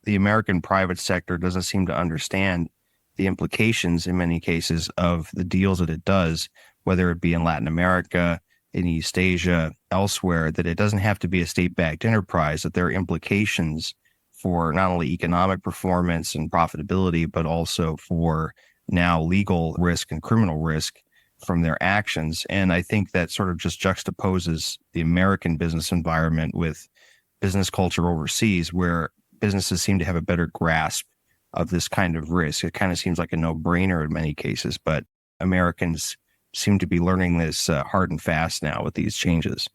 the American private sector doesn't seem to understand the implications in many cases of the deals that it does, whether it be in Latin America, in East Asia, elsewhere, that it doesn't have to be a state-backed enterprise, that there are implications for not only economic performance and profitability, but also for now legal risk and criminal risk from their actions. And I think that sort of just juxtaposes the American business environment with business culture overseas, where businesses seem to have a better grasp of this kind of risk. It kind of seems like a no-brainer in many cases, but Americans seem to be learning this hard and fast now with these changes.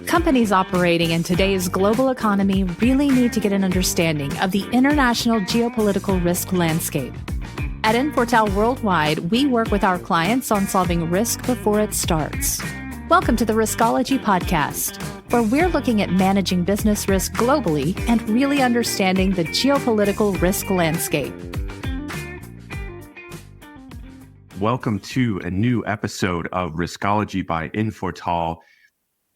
Companies operating in today's global economy really need to get an understanding of the international geopolitical risk landscape. At Infortal Worldwide, we work with our clients on solving risk before it starts. Welcome to the Riskology podcast, where we're looking at managing business risk globally and really understanding the geopolitical risk landscape. Welcome to a new episode of Riskology by Infortal.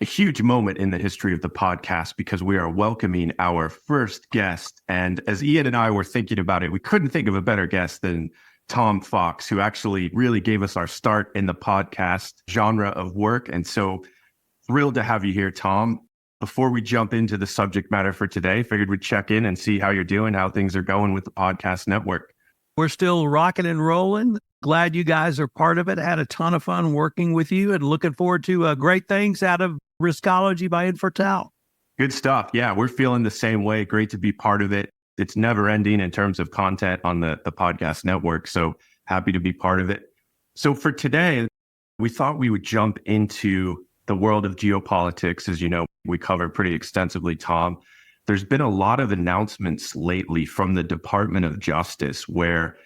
A huge moment in the history of the podcast because we are welcoming our first guest. And as Ian and I were thinking about it, we couldn't think of a better guest than Tom Fox, who actually really gave us our start in the podcast genre of work. And so thrilled to have you here, Tom. Before we jump into the subject matter for today, figured we'd check in and see how you're doing, how things are going with the podcast network. We're still rocking and rolling. Glad you guys are part of it. Had a ton of fun working with you and looking forward to great things out of Riskology by Infortal. Good stuff. Yeah, we're feeling the same way. Great to be part of it. It's never ending in terms of content on the podcast network. So happy to be part of it. So for today, we thought we would jump into the world of geopolitics. As you know, we cover pretty extensively, Tom. There's been a lot of announcements lately from the Department of Justice, where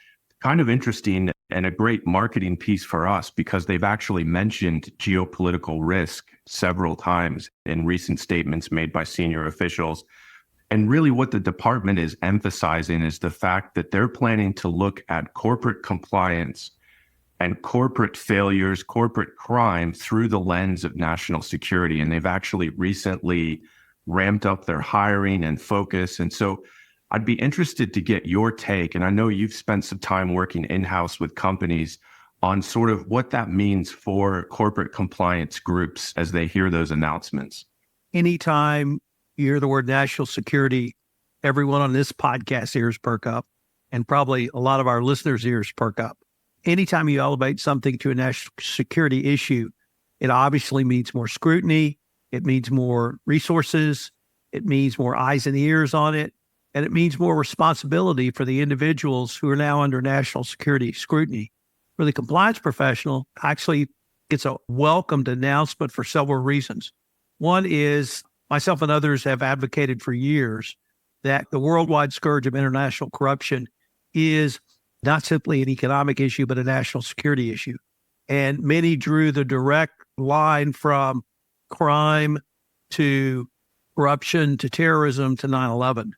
kind of interesting and a great marketing piece for us because they've actually mentioned geopolitical risk several times in recent statements made by senior officials. And really what the department is emphasizing is the fact that they're planning to look at corporate compliance and corporate failures, corporate crime through the lens of national security. And they've actually recently ramped up their hiring and focus. And so I'd be interested to get your take, and I know you've spent some time working in-house with companies on sort of what that means for corporate compliance groups as they hear those announcements. Anytime you hear the word national security, everyone on this podcast ears perk up, and probably a lot of our listeners' ears perk up. Anytime you elevate something to a national security issue, it obviously means more scrutiny, it means more resources, it means more eyes and ears on it, and it means more responsibility for the individuals who are now under national security scrutiny. For the compliance professional, actually, it's a welcomed announcement for several reasons. One is myself and others have advocated for years that the worldwide scourge of international corruption is not simply an economic issue, but a national security issue. And many drew the direct line from crime to corruption to terrorism to 9/11.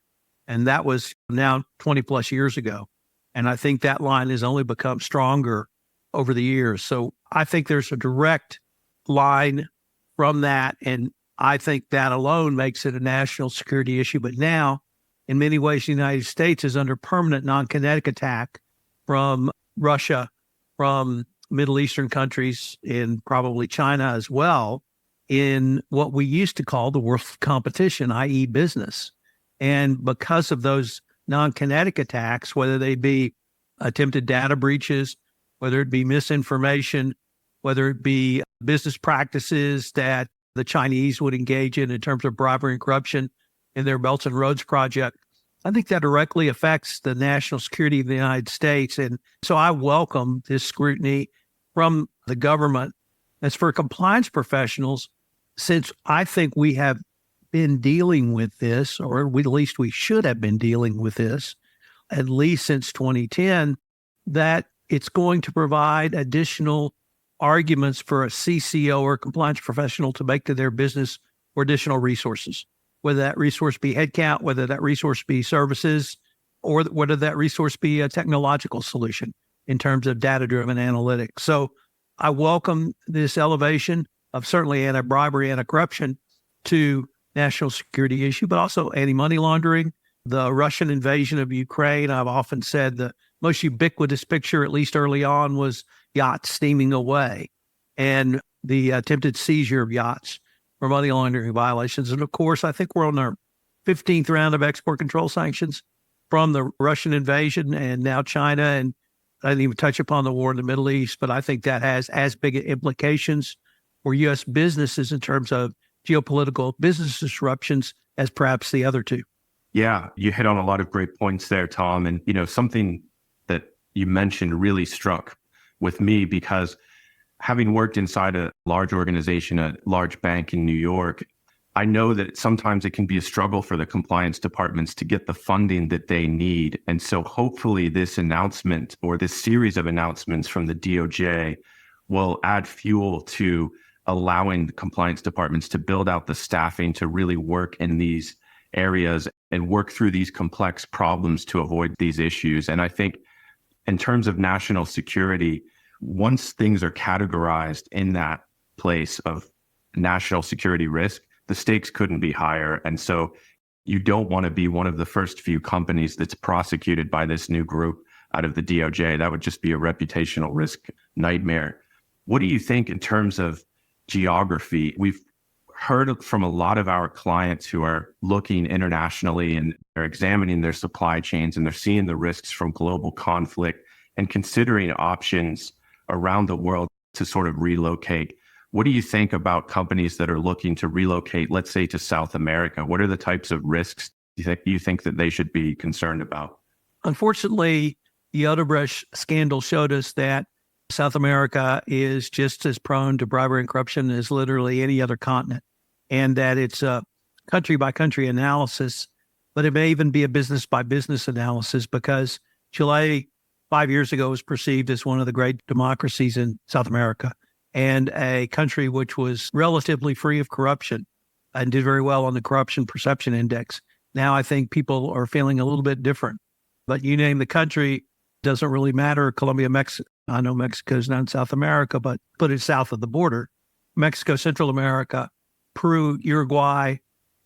And that was now 20 plus years ago. And I think that line has only become stronger over the years. So I think there's a direct line from that. And I think that alone makes it a national security issue. But now, in many ways, the United States is under permanent non-kinetic attack from Russia, from Middle Eastern countries, and probably China as well, in what we used to call the world of competition, i.e. business. And because of those non-kinetic attacks, whether they be attempted data breaches, whether it be misinformation, whether it be business practices that the Chinese would engage in terms of bribery and corruption in their Belt and Roads project, I think that directly affects the national security of the United States. And so I welcome this scrutiny from the government. As for compliance professionals, since I think we have been dealing with this, or at least we should have been dealing with this, at least since 2010, that it's going to provide additional arguments for a CCO or compliance professional to make to their business for additional resources, whether that resource be headcount, whether that resource be services, or whether that resource be a technological solution in terms of data-driven analytics. So I welcome this elevation of certainly anti-bribery, anti-corruption to national security issue, but also anti-money laundering, the Russian invasion of Ukraine. I've often said the most ubiquitous picture, at least early on, was yachts steaming away and the attempted seizure of yachts for money laundering violations. And of course, I think we're on our 15th round of export control sanctions from the Russian invasion and now China. And I didn't even touch upon the war in the Middle East, but I think that has as big implications for U.S. businesses in terms of geopolitical business disruptions as perhaps the other two. Yeah, you hit on a lot of great points there, Tom. And, something that you mentioned really struck with me because having worked inside a large organization, a large bank in New York, I know that sometimes it can be a struggle for the compliance departments to get the funding that they need. And so hopefully this announcement or this series of announcements from the DOJ will add fuel to allowing the compliance departments to build out the staffing to really work in these areas and work through these complex problems to avoid these issues. And I think in terms of national security, once things are categorized in that place of national security risk, the stakes couldn't be higher. And so you don't want to be one of the first few companies that's prosecuted by this new group out of the DOJ. That would just be a reputational risk nightmare. What do you think in terms of geography? We've heard from a lot of our clients who are looking internationally and they're examining their supply chains and they're seeing the risks from global conflict and considering options around the world to sort of relocate. What do you think about companies that are looking to relocate, let's say, to South America? What are the types of risks you think that they should be concerned about? Unfortunately, the Odebrecht scandal showed us that South America is just as prone to bribery and corruption as literally any other continent, and that it's a country-by-country analysis, but it may even be a business-by-business analysis because Chile 5 years ago was perceived as one of the great democracies in South America and a country which was relatively free of corruption and did very well on the corruption perception index. Now I think people are feeling a little bit different. But you name the country, doesn't really matter. Colombia, Mexico. I know Mexico's not in South America, but put it south of the border. Mexico, Central America, Peru, Uruguay,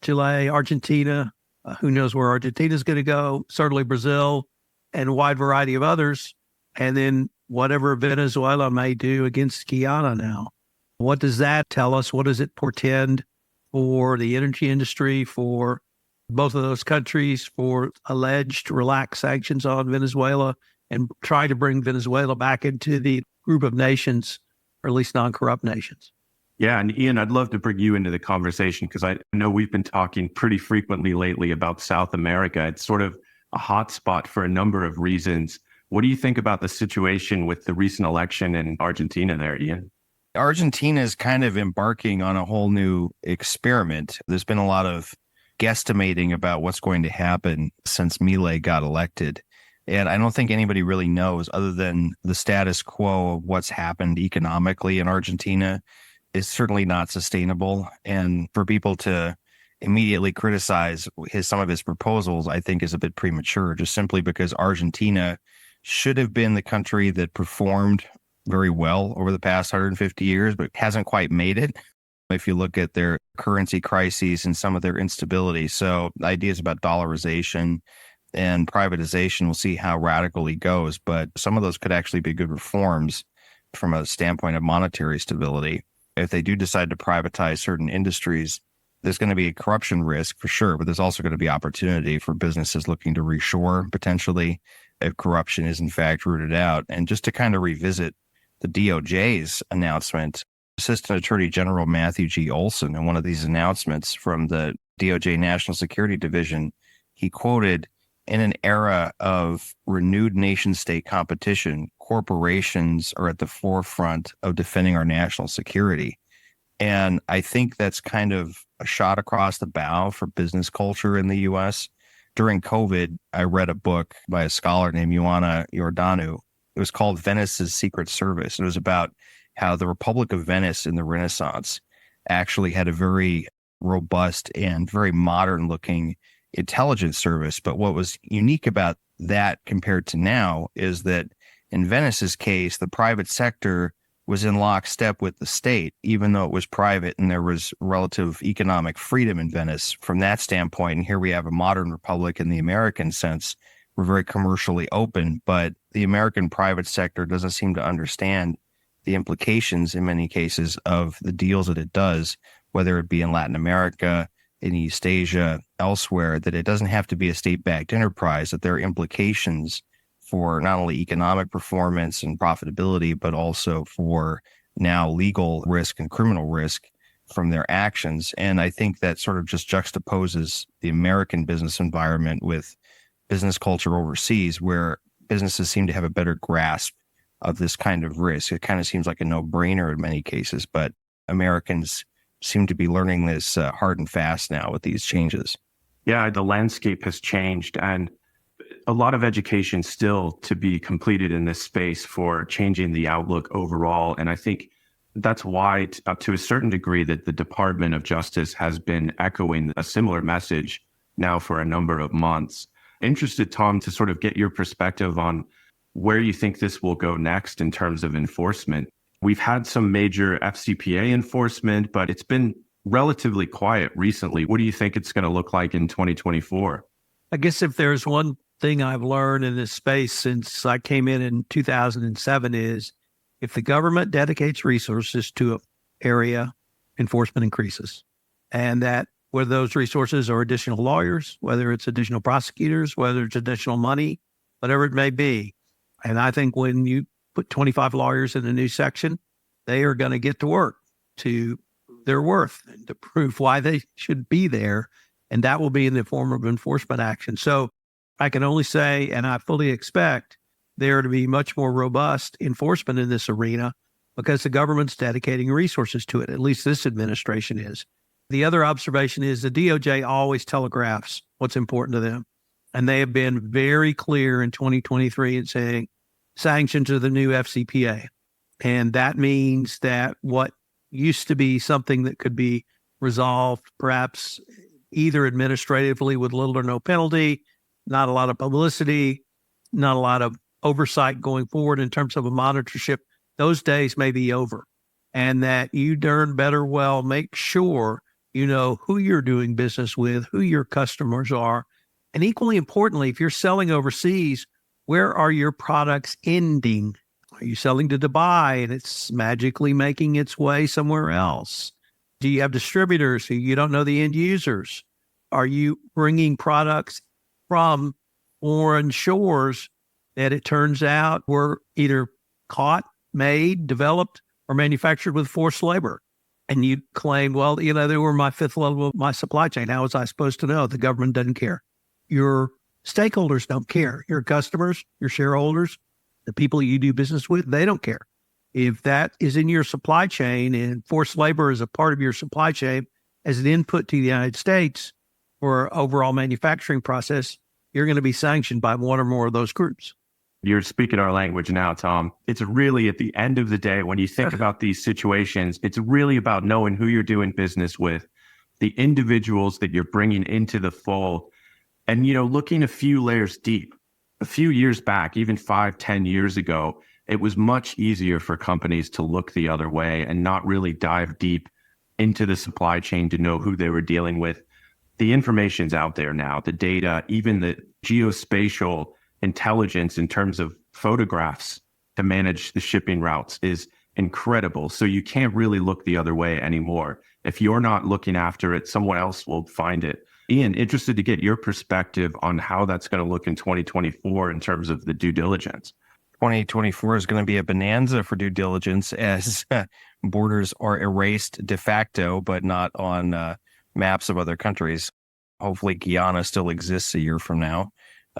Chile, Argentina. Who knows where Argentina's going to go? Certainly Brazil and a wide variety of others. And then whatever Venezuela may do against Guyana now. What does that tell us? What does it portend for the energy industry, for both of those countries, for alleged relaxed sanctions on Venezuela and try to bring Venezuela back into the group of nations, or at least non-corrupt nations? Yeah, and Ian, I'd love to bring you into the conversation because I know we've been talking pretty frequently lately about South America. It's sort of a hot spot for a number of reasons. What do you think about the situation with the recent election in Argentina there, Ian? Argentina is kind of embarking on a whole new experiment. There's been a lot of guesstimating about what's going to happen since Milei got elected. And I don't think anybody really knows, other than the status quo of what's happened economically in Argentina is certainly not sustainable. And for people to immediately criticize some of his proposals, I think is a bit premature, just simply because Argentina should have been the country that performed very well over the past 150 years, but hasn't quite made it. If you look at their currency crises and some of their instability. So ideas about dollarization and privatization, we'll see how radical he goes. But some of those could actually be good reforms from a standpoint of monetary stability. If they do decide to privatize certain industries, there's going to be a corruption risk for sure, but there's also going to be opportunity for businesses looking to reshore potentially if corruption is in fact rooted out. And just to kind of revisit the DOJ's announcement, Assistant Attorney General Matthew G. Olson, in one of these announcements from the DOJ National Security Division, he quoted, "In an era of renewed nation-state competition, corporations are at the forefront of defending our national security." And I think that's kind of a shot across the bow for business culture in the U.S. During COVID, I read a book by a scholar named Ioana Iordanu. It was called Venice's Secret Service. It was about how the Republic of Venice in the Renaissance actually had a very robust and very modern-looking intelligence service. But what was unique about that compared to now is that in Venice's case, the private sector was in lockstep with the state, even though it was private and there was relative economic freedom in Venice from that standpoint. And here we have a modern republic in the American sense. We're very commercially open, but the American private sector doesn't seem to understand the implications in many cases of the deals that it does, whether it be in Latin America, in East Asia, elsewhere, that it doesn't have to be a state-backed enterprise, that there are implications for not only economic performance and profitability, but also for now legal risk and criminal risk from their actions. And I think that sort of just juxtaposes the American business environment with business culture overseas, where businesses seem to have a better grasp of this kind of risk. It kind of seems like a no-brainer in many cases, but Americans seem to be learning this hard and fast now with these changes. Yeah, the landscape has changed, and a lot of education still to be completed in this space for changing the outlook overall. And I think that's why, to a certain degree, that the Department of Justice has been echoing a similar message now for a number of months. Interested, Tom, to sort of get your perspective on where you think this will go next in terms of enforcement. We've had some major FCPA enforcement, but it's been relatively quiet recently. What do you think it's going to look like in 2024? I guess if there's one thing I've learned in this space since I came in 2007 is if the government dedicates resources to an area, enforcement increases. And that whether those resources are additional lawyers, whether it's additional prosecutors, whether it's additional money, whatever it may be. And I think when you put 25 lawyers in a new section, they are going to get to work to their worth and to prove why they should be there. And that will be in the form of enforcement action. So I can only say, and I fully expect there to be much more robust enforcement in this arena because the government's dedicating resources to it. At least this administration is. The other observation is the DOJ always telegraphs what's important to them. And they have been very clear in 2023 in saying sanctions are the new FCPA. And that means that what used to be something that could be resolved perhaps either administratively with little or no penalty, not a lot of publicity, not a lot of oversight going forward in terms of a monitorship, those days may be over. And that you darn better well make sure you know who you're doing business with, who your customers are. And equally importantly, if you're selling overseas, where are your products ending? Are you selling to Dubai and it's magically making its way somewhere else? Do you have distributors who you don't know the end users? Are you bringing products from foreign shores that it turns out were either caught, made, developed, or manufactured with forced labor? And you claim, well, they were my fifth level of my supply chain. How was I supposed to know? The government doesn't care. Your stakeholders don't care. Your customers, your shareholders, the people you do business with, they don't care. If that is in your supply chain and forced labor is a part of your supply chain as an input to the United States for overall manufacturing process, you're going to be sanctioned by one or more of those groups. You're speaking our language now, Tom. It's really at the end of the day, when you think about these situations, it's really about knowing who you're doing business with, the individuals that you're bringing into the fold, and, looking a few layers deep. A few years back, even 5-10 years ago, it was much easier for companies to look the other way and not really dive deep into the supply chain to know who they were dealing with. The information's out there now, the data, even the geospatial intelligence in terms of photographs to manage the shipping routes is incredible. So you can't really look the other way anymore. If you're not looking after it, someone else will find it. Ian, interested to get your perspective on how that's going to look in 2024 in terms of the due diligence. 2024 is going to be a bonanza for due diligence as borders are erased de facto, but not on maps of other countries. Hopefully Guyana still exists a year from now.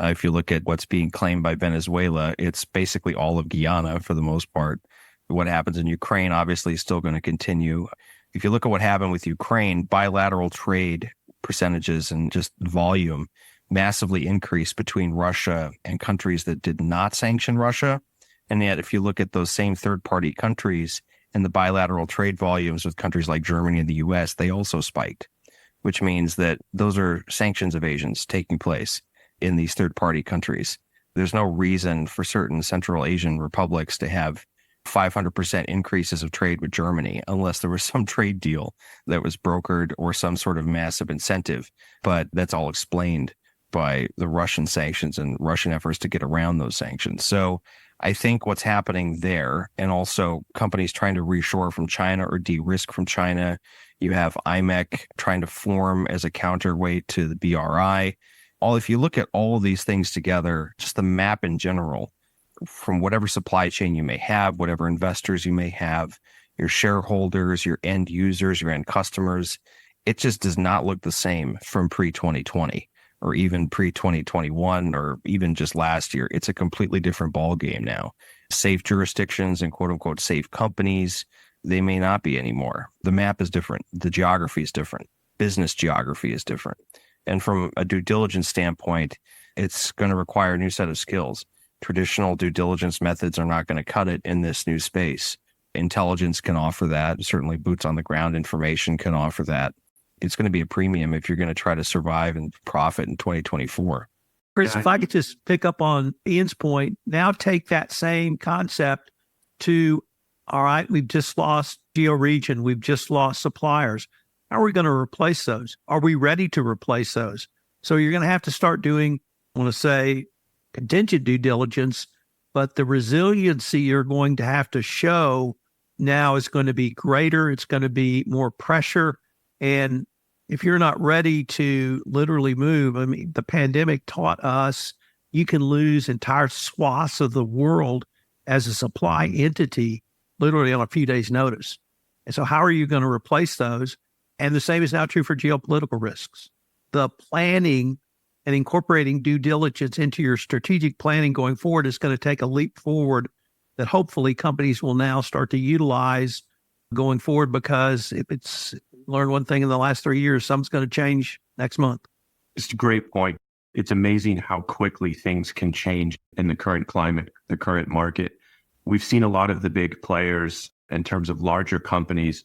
If you look at what's being claimed by Venezuela, it's basically all of Guyana for the most part. What happens in Ukraine obviously is still going to continue. If you look at what happened with Ukraine, bilateral trade percentages and just volume massively increased between Russia and countries that did not sanction Russia. And yet, if you look at those same third-party countries and the bilateral trade volumes with countries like Germany and the US, they also spiked, which means that those are sanctions evasions taking place in these third-party countries. There's no reason for certain Central Asian republics to have 500% increases of trade with Germany, unless there was some trade deal that was brokered or some sort of massive incentive. But that's all explained by the Russian sanctions and Russian efforts to get around those sanctions. So I think what's happening there, and also companies trying to reshore from China or de-risk from China. You have IMEC trying to form as a counterweight to the BRI. If you look at all of these things together, just the map in general, from whatever supply chain you may have, whatever investors you may have, your shareholders, your end users, your end customers, it just does not look the same from pre-2020 or even pre-2021 or even just last year. It's a completely different ballgame now. Safe jurisdictions and quote unquote safe companies, they may not be anymore. The map is different. The geography is different. Business geography is different. And from a due diligence standpoint, it's going to require a new set of skills. Traditional due diligence methods are not going to cut it in this new space. Intelligence can offer that. Certainly boots on the ground information can offer that. It's going to be a premium if you're going to try to survive and profit in 2024. Chris, if I could just pick up on Ian's point, now take that same concept to, all right, we've just lost geo-region, we've just lost suppliers. How are we going to replace those? Are we ready to replace those? So you're going to have to start doing, I want to say, contingent due diligence, but the resiliency you're going to have to show now is going to be greater. It's going to be more pressure. And if you're not ready to literally move, I mean, the pandemic taught us you can lose entire swaths of the world as a supply entity, literally on a few days' notice. And so how are you going to replace those? And the same is now true for geopolitical risks. The planning and incorporating due diligence into your strategic planning going forward is going to take a leap forward that hopefully companies will now start to utilize going forward, because if it's learned one thing in the last 3 years, something's going to change next month. It's a great point. It's amazing how quickly things can change in the current climate, the current market. We've seen a lot of the big players in terms of larger companies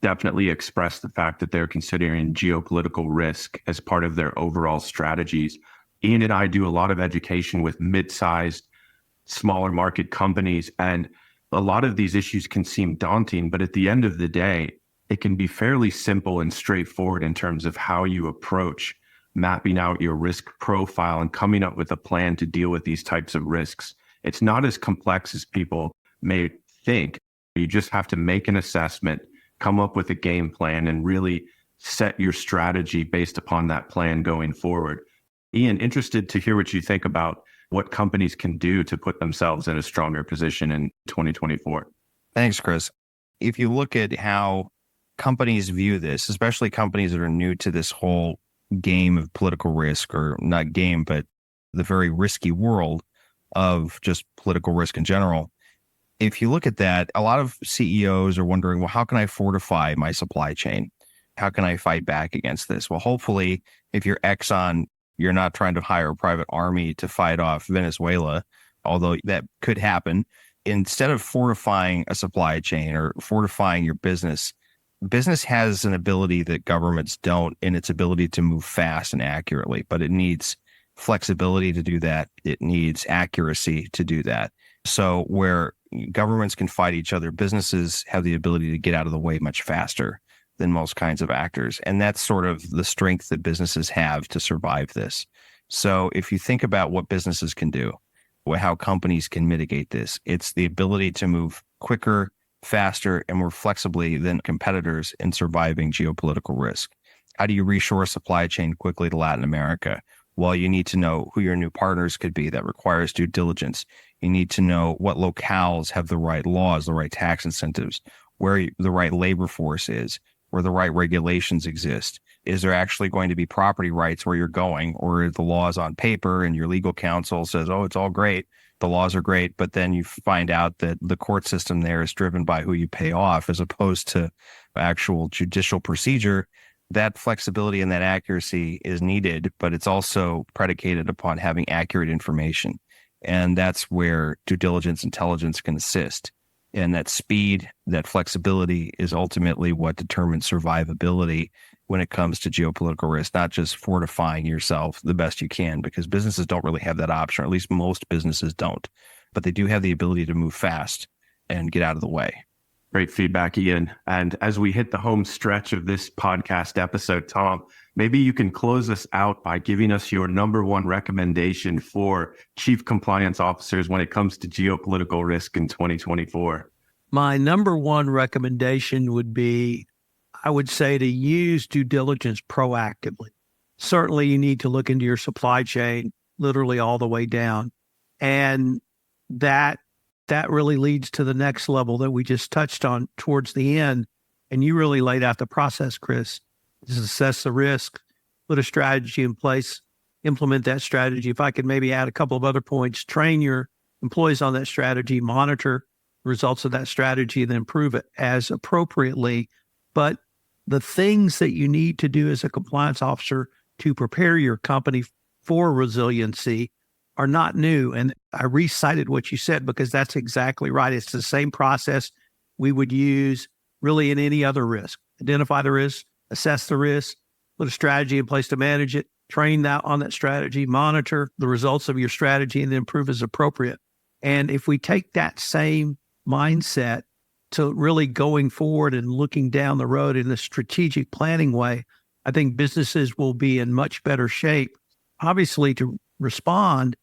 definitely express the fact that they're considering geopolitical risk as part of their overall strategies. Ian and I do a lot of education with mid-sized, smaller market companies, and a lot of these issues can seem daunting, but at the end of the day, it can be fairly simple and straightforward in terms of how you approach mapping out your risk profile and coming up with a plan to deal with these types of risks. It's not as complex as people may think. You just have to make an assessment, come up with a game plan, and really set your strategy based upon that plan going forward. Ian, interested to hear what you think about what companies can do to put themselves in a stronger position in 2024. Thanks, Chris. If you look at how companies view this, especially companies that are new to this whole game of political risk, or not game, but the very risky world of just political risk in general, if you look at that, a lot of CEOs are wondering, well, how can I fortify my supply chain? How can I fight back against this? Well, hopefully, if you're Exxon, you're not trying to hire a private army to fight off Venezuela, although that could happen. Instead of fortifying a supply chain or fortifying your business, business has an ability that governments don't in its ability to move fast and accurately, but it needs flexibility to do that. It needs accuracy to do that. So where governments can fight each other, businesses have the ability to get out of the way much faster than most kinds of actors. And that's sort of the strength that businesses have to survive this. So if you think about what businesses can do, how companies can mitigate this, it's the ability to move quicker, faster, and more flexibly than competitors in surviving geopolitical risk. How do you reshore a supply chain quickly to Latin America? Well, you need to know who your new partners could be. That requires due diligence. You need to know what locales have the right laws, the right tax incentives, where the right labor force is, where the right regulations exist. Is there actually going to be property rights where you're going, or the laws on paper and your legal counsel says, oh, it's all great, the laws are great, but then you find out that the court system there is driven by who you pay off as opposed to actual judicial procedure. That flexibility and that accuracy is needed, but it's also predicated upon having accurate information. And that's where due diligence intelligence can assist. And that speed, that flexibility is ultimately what determines survivability when it comes to geopolitical risk, not just fortifying yourself the best you can, because businesses don't really have that option, or at least most businesses don't. But they do have the ability to move fast and get out of the way. Great feedback, Ian. And as we hit the home stretch of this podcast episode, Tom, maybe you can close us out by giving us your number one recommendation for chief compliance officers when it comes to geopolitical risk in 2024. My number one recommendation would be, I would say, to use due diligence proactively. Certainly, you need to look into your supply chain, literally all the way down. And that really leads to the next level that we just touched on towards the end. And you really laid out the process, Chris. Just assess the risk, put a strategy in place, implement that strategy. If I could maybe add a couple of other points, train your employees on that strategy, monitor the results of that strategy, and then improve it as appropriately. But the things that you need to do as a compliance officer to prepare your company for resiliency are not new. And I recited what you said because that's exactly right. It's the same process we would use really in any other risk. Identify the risk, assess the risk, put a strategy in place to manage it, train that on that strategy, monitor the results of your strategy, and then improve as appropriate. And if we take that same mindset to really going forward and looking down the road in a strategic planning way, I think businesses will be in much better shape, obviously, to respond,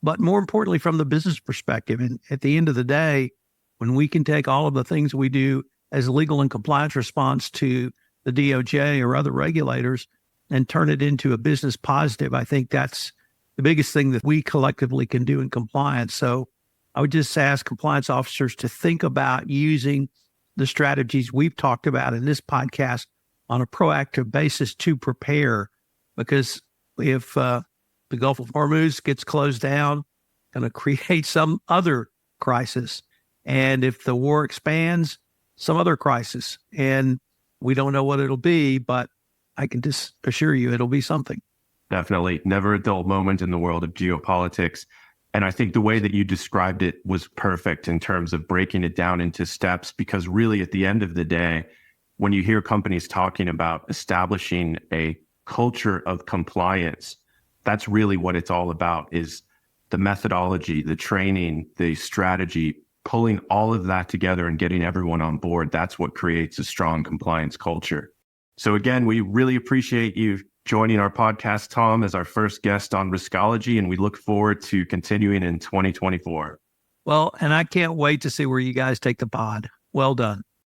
but more importantly, from the business perspective. And at the end of the day, when we can take all of the things we do as legal and compliance response to the DOJ or other regulators and turn it into a business positive, I think that's the biggest thing that we collectively can do in compliance. So I would just ask compliance officers to think about using the strategies we've talked about in this podcast on a proactive basis to prepare. Because if the Gulf of Hormuz gets closed down, going to create some other crisis. And if the war expands, some other crisis. And we don't know what it'll be, but I can just assure you it'll be something. Definitely. Never a dull moment in the world of geopolitics. And I think the way that you described it was perfect in terms of breaking it down into steps, because really at the end of the day, when you hear companies talking about establishing a culture of compliance, that's really what it's all about, is the methodology, the training, the strategy, pulling all of that together and getting everyone on board. That's what creates a strong compliance culture. So again, we really appreciate you joining our podcast, Tom, as our first guest on Riskology, and we look forward to continuing in 2024. Well, and I can't wait to see where you guys take the pod. Well done.